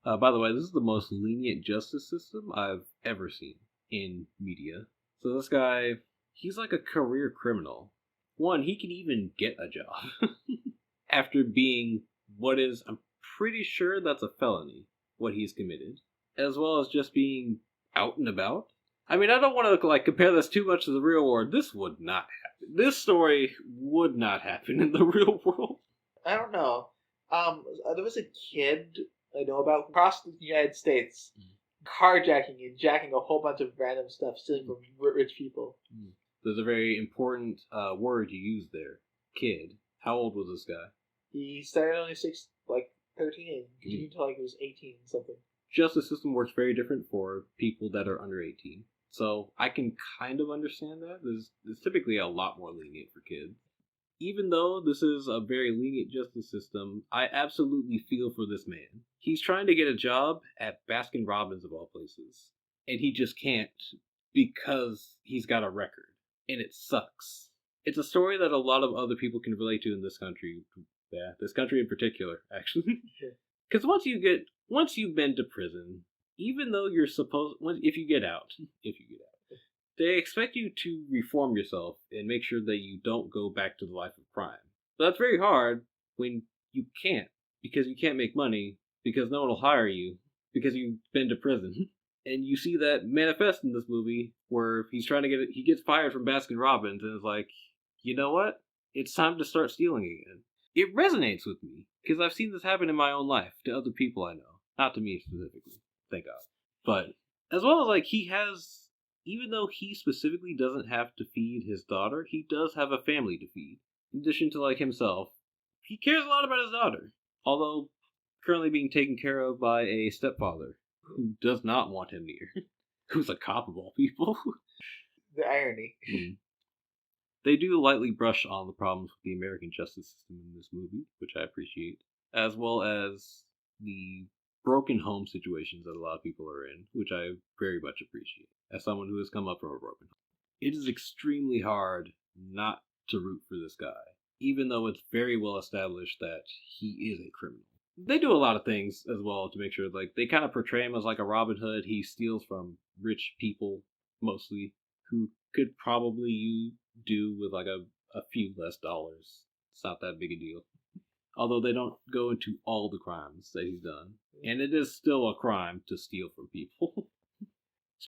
By the way, this is the most lenient justice system I've ever seen in media. So this guy, he's like a career criminal. One, he can even get a job after being what is, I'm pretty sure that's a felony, what he's committed, as well as just being out and about. I mean, I don't want to like compare this too much to the real world. This would not happen. This story would not happen in the real world. I don't know. There was a kid I know about across the United States, carjacking and jacking a whole bunch of random stuff, stealing from rich people. There's a very important word you use there. Kid. How old was this guy? He started only 13, and continued until like he was 18 something. Justice system works very different for people that are under 18. So I can kind of understand that. There's typically a lot more lenient for kids. Even though this is a very lenient justice system, I absolutely feel for this man. He's trying to get a job at Baskin Robbins of all places, and he just can't because he's got a record, and it sucks. It's a story that a lot of other people can relate to in this country. Yeah, this country in particular, actually. Because once you've been to prison, even though you're supposed, if you get out, they expect you to reform yourself and make sure that you don't go back to the life of crime. But that's very hard when you can't, because you can't make money, because no one will hire you, because you've been to prison. And you see that manifest in this movie where he's trying to he gets fired from Baskin Robbins and is like, you know what? It's time to start stealing again. It resonates with me because I've seen this happen in my own life to other people I know, not to me specifically, thank God. But as well as like he has, even though he specifically doesn't have to feed his daughter, he does have a family to feed. In addition to like himself, he cares a lot about his daughter, although currently being taken care of by a stepfather who does not want him near, who's a cop of all people. The irony. They do lightly brush on the problems with the American justice system in this movie, which I appreciate, as well as the broken home situations that a lot of people are in, which I very much appreciate, as someone who has come up from a broken home. It is extremely hard not to root for this guy, even though it's very well established that he is a criminal. They do a lot of things as well to make sure, like, they kind of portray him as like a Robin Hood. He steals from rich people, mostly, who could probably do with like a few less dollars. It's not that big a deal. Although they don't go into all the crimes that he's done. And it is still a crime to steal from people.